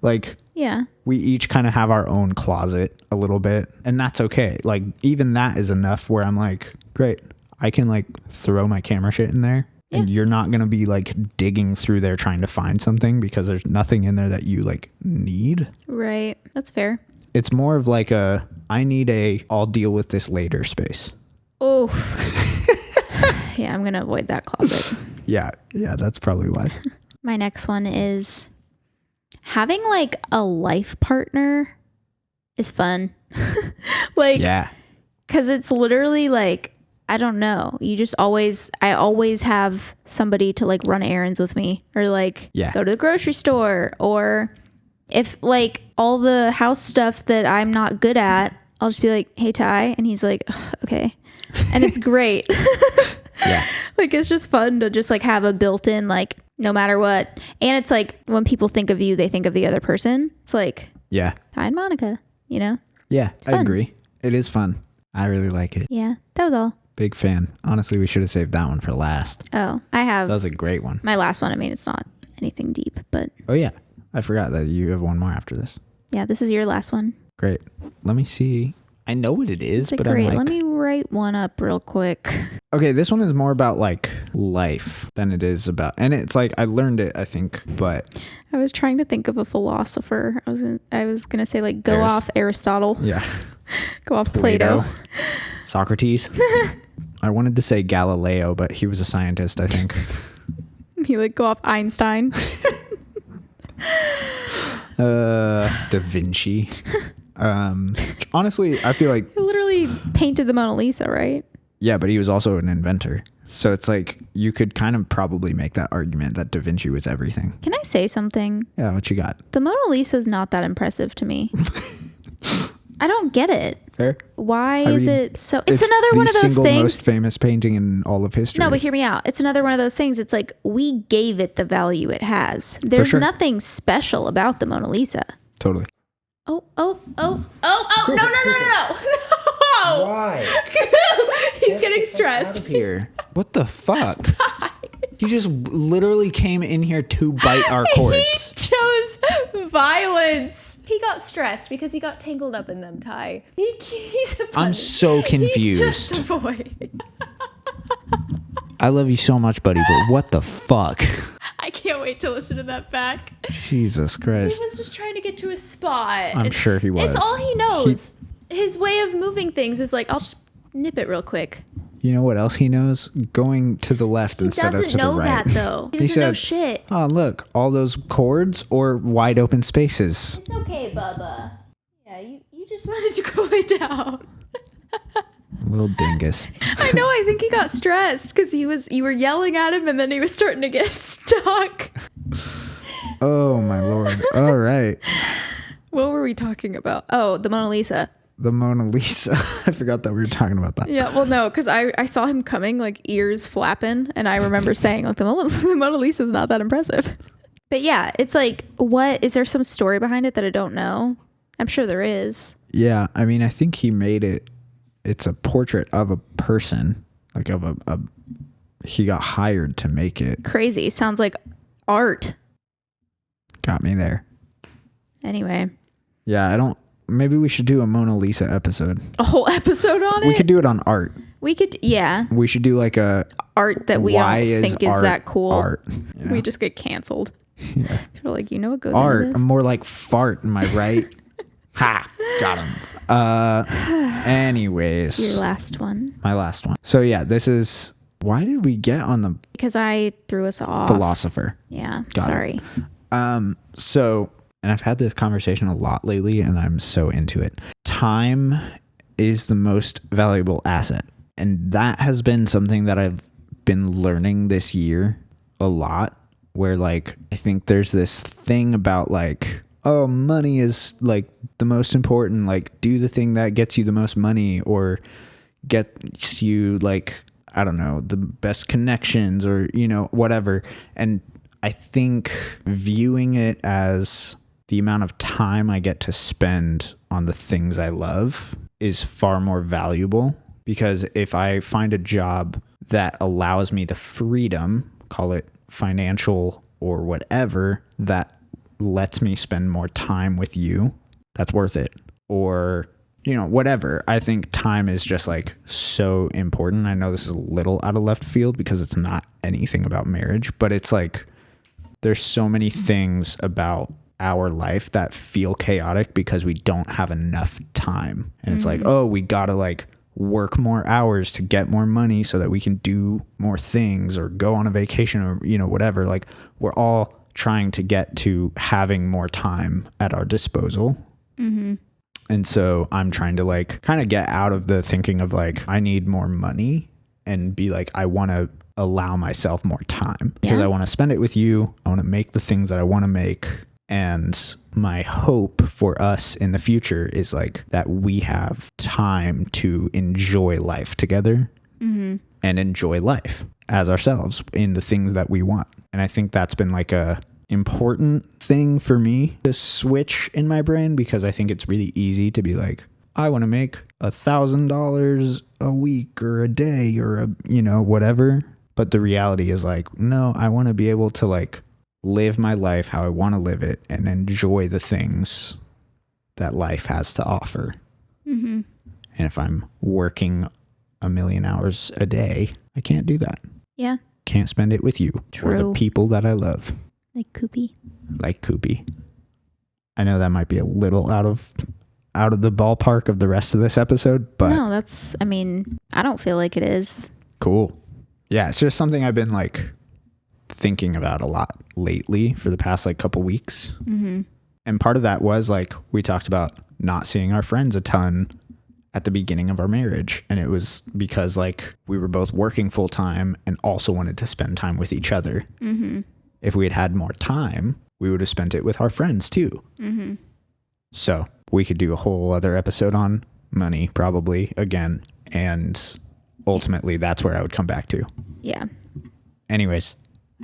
like, yeah, we each kind of have our own closet a little bit, and that's okay. Like even that is enough where I'm like, great, I can like throw my camera shit in there. Yeah. And you're not going to be like digging through there trying to find something because there's nothing in there that you like need. Right. That's fair. It's more of like I need I'll deal with this later space. Oh. Yeah, I'm going to avoid that closet. Yeah, that's probably wise. My next one is having like a life partner is fun. Like, yeah. Because it's literally like, I don't know. I always have somebody to like run errands with me or like go to the grocery store, or if like all the house stuff that I'm not good at, I'll just be like, hey, Ty. And he's like, okay. And it's great. Yeah. Like, it's just fun to just like have a built-in, like, no matter what. And it's like when people think of you, they think of the other person. It's like, yeah, Ty and Monica, you know? Yeah, I agree. It is fun. I really like it. Yeah, that was all. Big fan. Honestly, we should have saved that one for last. Oh, I have. That was a great one. My last one, I mean, it's not anything deep, but. Oh, yeah. I forgot that you have one more after this. Yeah, this is your last one. Great. Let me see. I know what it is, but great. I'm like... Let me write one up real quick. Okay, this one is more about like life than it is about... And it's like, I learned it, I think, but... I was trying to think of a philosopher. I was going to say like go off Aristotle. Yeah. Go off Plato. Socrates. I wanted to say Galileo, but he was a scientist, I think. You like go off Einstein. Da Vinci. Honestly, I feel like he literally painted the Mona Lisa, right? Yeah, but he was also an inventor. So it's like you could kind of probably make that argument that Da Vinci was everything. Can I say something? Yeah, what you got? The Mona Lisa is not that impressive to me. I don't get it. Fair. Why is it so? It's another one of those single things. Most famous painting in all of history. No, but hear me out. It's another one of those things. It's like we gave it the value it has. There's nothing special about the Mona Lisa. Totally. Oh, no. Why? He's getting stressed. Out of here. What the fuck? He just literally came in here to bite our cords. He chose violence. He got stressed because he got tangled up in them, Ty. He's a bunny. I'm so confused. He's just a boy. I love you so much, buddy, but what the fuck? I can't wait to listen to that back. Jesus Christ. He was just trying to get to a spot. I'm sure he was. It's all he knows. His way of moving things is like, I'll just nip it real quick. You know what else he knows? Going to the left instead of to the right. He doesn't know that, though. He doesn't know shit. Oh, look, all those cords or wide open spaces. It's okay, Bubba. Yeah, you just wanted to go lay down. Little dingus. I know, I think he got stressed because you were yelling at him and then he was starting to get stuck. Oh, my Lord. All right. What were we talking about? Oh, the Mona Lisa. The Mona Lisa. I forgot that we were talking about that. Yeah, well, no, because I saw him coming, like ears flapping, and I remember saying, like, the Mona Lisa is not that impressive. But yeah, it's like, what? Is there some story behind it that I don't know? I'm sure there is. Yeah, I mean, I think he made it. It's a portrait of a person, like of a he got hired to make it. Crazy. Sounds like art. Got me there. Anyway. Yeah, maybe we should do a Mona Lisa episode. A whole episode on it? We could do it on art. We could, yeah. We should do like a art that we don't think is that cool. Art. Yeah. We just get canceled. Yeah. People are like, you know what goes art. into this? More like fart, am I right? Ha! Got him. Anyways. Your last one. My last one. So yeah, this is... Why did we get on the... Because I threw us off. Philosopher. Yeah, sorry. So... And I've had this conversation a lot lately, and I'm so into it. Time is the most valuable asset. And that has been something that I've been learning this year a lot, where like, I think there's this thing about like, oh, money is like the most important, like do the thing that gets you the most money or gets you like, I don't know, the best connections or, you know, whatever. And I think viewing it as the amount of time I get to spend on the things I love is far more valuable, because if I find a job that allows me the freedom, call it financial or whatever, that lets me spend more time with you, that's worth it. Or, you know, whatever. I think time is just like so important. I know this is a little out of left field because it's not anything about marriage, but it's like there's so many things about our life that feel chaotic because we don't have enough time. And it's like, oh, we gotta like work more hours to get more money so that we can do more things or go on a vacation or, whatever. Like, we're all trying to get to having more time at our disposal. Mm-hmm. And so I'm trying to like kind of get out of the thinking of like, I need more money and be like, I want to allow myself more time because I want to spend it with you. I want to make the things that I want to make. And my hope for us in the future is like that we have time to enjoy life together and enjoy life as ourselves in the things that we want. And I think that's been like a important thing for me to switch in my brain, because I think it's really easy to be like, I want to make $1,000 a week or a day or whatever. But the reality is like, no, I want to be able to like live my life how I want to live it and enjoy the things that life has to offer. Mm-hmm. And if I'm working 1,000,000 hours a day, I can't do that. Yeah. Can't spend it with you or the people that I love. Like Koopy. I know that might be a little out of the ballpark of the rest of this episode, but no, I don't feel like it is. Cool. Yeah, it's just something I've been like thinking about a lot lately for the past like couple weeks. Mm-hmm. And part of that was like, we talked about not seeing our friends a ton at the beginning of our marriage. And it was because like we were both working full time and also wanted to spend time with each other. Mm-hmm. If we had had more time, we would have spent it with our friends too. Mm-hmm. So we could do a whole other episode on money probably again. And ultimately that's where I would come back to. Yeah. Anyways,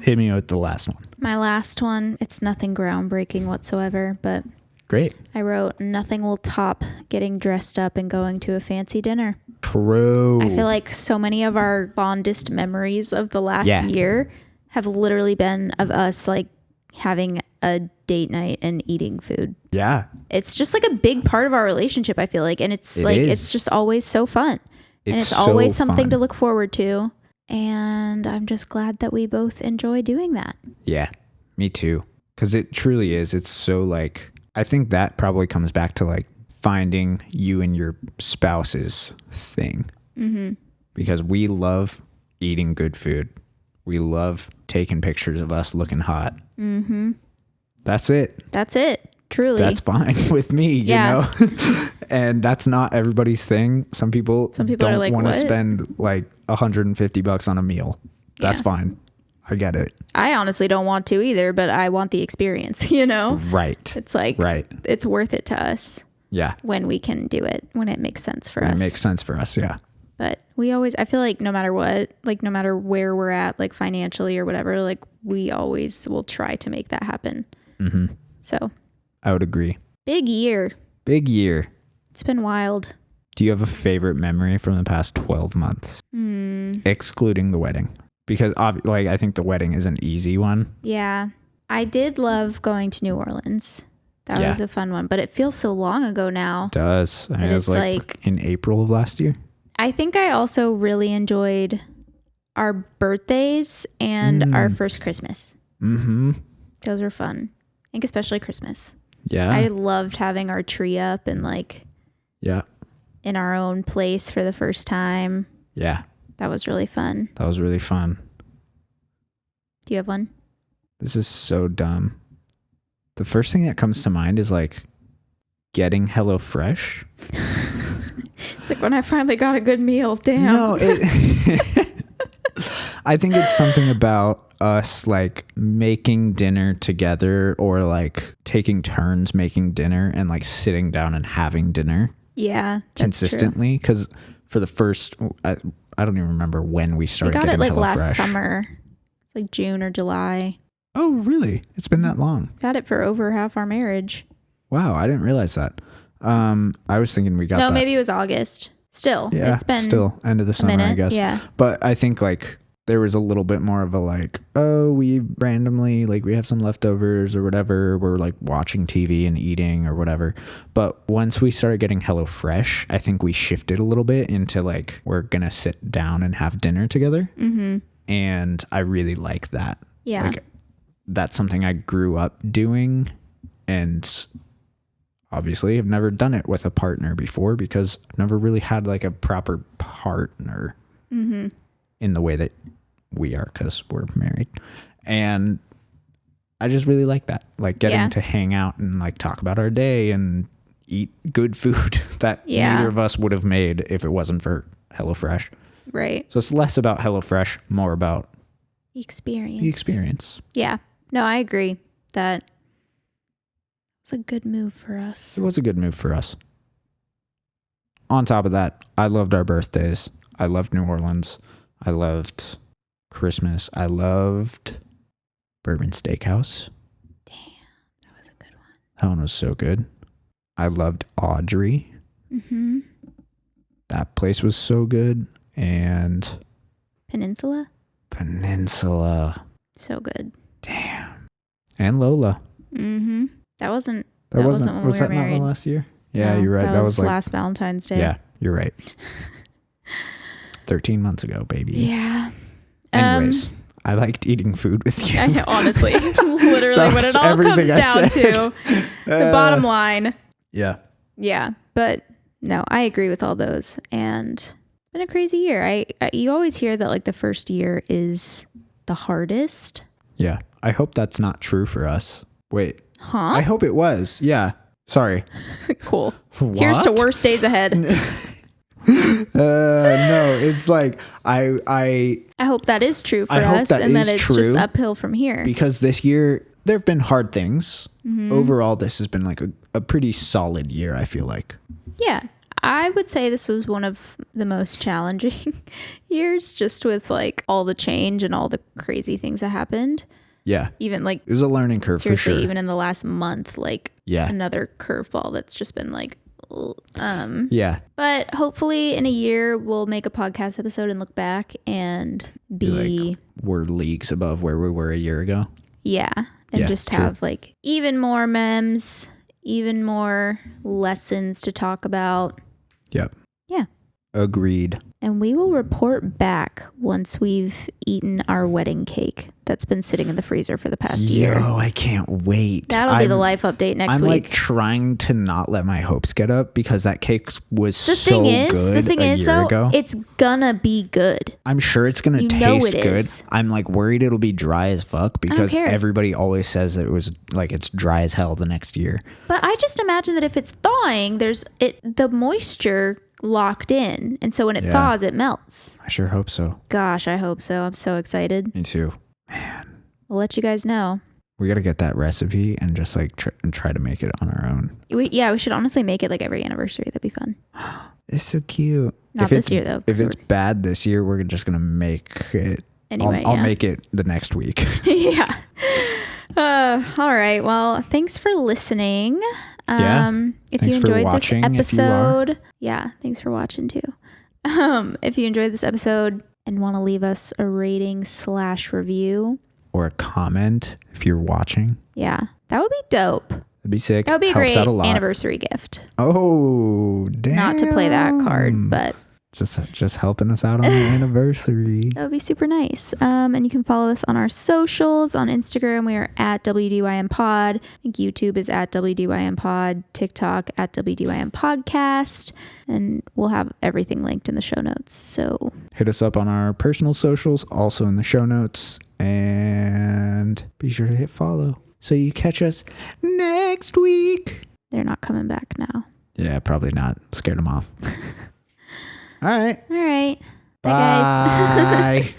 hit me with the last one. My last one, it's nothing groundbreaking whatsoever, but great. I wrote, nothing will top getting dressed up and going to a fancy dinner. True. I feel like so many of our fondest memories of the last year have literally been of us like having a date night and eating food. Yeah. It's just like a big part of our relationship, I feel like. And it's just always so fun. And it's always something to look forward to. And I'm just glad that we both enjoy doing that. Yeah, me too. Because it truly is. It's so like, I think that probably comes back to like finding you and your spouse's thing. Mm-hmm. Because we love eating good food. We love taking pictures of us looking hot. Mm-hmm. That's it. That's it. Truly. That's fine with me, you know? And that's not everybody's thing. Some people don't like, want to spend like $150 on a meal. That's fine. I get it. I honestly don't want to either, but I want the experience, you know? Right. It's like, it's worth it to us. Yeah. When we can do it, when it makes sense for us. It makes sense for us, yeah. But I feel like no matter what, like no matter where we're at, like financially or whatever, like we always will try to make that happen. Mm-hmm. So. I would agree. Big year. It's been wild. Do you have a favorite memory from the past 12 months? Excluding the wedding. Because I think the wedding is an easy one. Yeah. I did love going to New Orleans. That was a fun one. But it feels so long ago now. It does. It was like in April of last year. I think I also really enjoyed our birthdays and our first Christmas. Mm-hmm. Those were fun. I think especially Christmas. Yeah. I loved having our tree up and like in our own place for the first time. Yeah. That was really fun. Do you have one? This is so dumb. The first thing that comes to mind is like getting HelloFresh. It's like when I finally got a good meal. Damn. No, I think it's something about us like making dinner together or like taking turns making dinner and like sitting down and having dinner. Yeah. Consistently. Because for the first, I don't even remember when we started getting HelloFresh. We got it like last summer. It's like June or July. Oh, really? It's been that long. We've had it for over half our marriage. Wow, I didn't realize that. I was thinking we got that. No, maybe it was August. Still, yeah, it's been still end of the summer, I guess. Yeah. But I think like there was a little bit more of a like, oh, we randomly like we have some leftovers or whatever. We're like watching TV and eating or whatever. But once we started getting HelloFresh, I think we shifted a little bit into like we're gonna sit down and have dinner together. Mm-hmm. And I really like that. Yeah. Like, that's something I grew up doing, and obviously have never done it with a partner before because I've never really had like a proper partner in the way that we are because we're married. And I just really like that, like getting to hang out and like talk about our day and eat good food that neither of us would have made if it wasn't for HelloFresh. Right. So it's less about HelloFresh, more about the experience. Yeah. No, I agree. That was a good move for us. It was a good move for us. On top of that, I loved our birthdays. I loved New Orleans. I loved Christmas. I loved Bourbon Steakhouse. Damn, that was a good one. That one was so good. I loved Audrey. Mm-hmm. That place was so good. And Peninsula. So good. Damn. And Lola. Mm-hmm. That wasn't when we was were that married. not last year? Yeah, No, you're right. That was like last Valentine's Day. Yeah, you're right. 13 months ago, baby. Yeah. Anyways, I liked eating food with you. I know, honestly, literally, when it all comes down to the bottom line. Yeah. Yeah, but no, I agree with all those, and it's been a crazy year. You always hear that like the first year is the hardest. Yeah. I hope that's not true for us. Wait. Huh? I hope it was. Yeah. Sorry. Cool. What? Here's to worse days ahead. No, it's like I hope that is true for I hope us, that and is that it's true, just uphill from here. because this year there have been hard things. Overall, this has been like a pretty solid year, I feel like. Yeah, I would say this was one of the most challenging years, just with like all the change and all the crazy things that happened. Yeah. Even like It was a learning curve for seriously, sure. even in the last month, like Yeah. another curveball that's just been like, Yeah. But hopefully in a year we'll make a podcast episode and look back and be We're leagues above where we were a year ago. and Yeah, just true. have like even more memes, even more lessons to talk about. Yep. Yeah. Agreed. And we will report back once we've eaten our wedding cake that's been sitting in the freezer for the past year. Yo, I can't wait. That'll be the life update next I'm week. like trying to not let my hopes get up because that cake was so good the thing a is, year though, ago. it's gonna be good. I'm sure it's going to You know taste it good. is. I'm like worried it'll be dry as fuck because care. everybody always says that it was like it's dry as hell the next year. But I just imagine that if it's thawing, the moisture locked in, and so when it thaws, it melts. I sure hope so. Gosh, I hope so. I'm so excited. Me too. We'll let you guys know. We got to get that recipe and just like try to make it on our own. We should honestly make it like every anniversary. That'd be fun. It's so cute. Not this year though. If it's bad this year, we're just going to make it. Anyway, I'll make it the next week. Yeah. All right. Well, thanks for listening. If you Thanks for enjoyed this watching, if you are. episode, thanks for watching too. If you enjoyed this episode and want to leave us a rating / review, Or a comment if you're watching. that would be dope. That'd be sick. That would be a Helps great out a lot. anniversary gift. Oh, damn. Not to play that card, but Just helping us out on the anniversary. that would be super nice. And you can follow us on our socials. On Instagram, we are at WDYM Pod. I think YouTube is at WDYM Pod. TikTok at WDYM Podcast. And we'll have everything linked in the show notes. So Hit us up on our personal socials, also in the show notes. And be sure to hit follow so you catch us next week. they're not coming back now. Yeah, probably not. Scared them off. All right. All right. Bye, guys. Bye.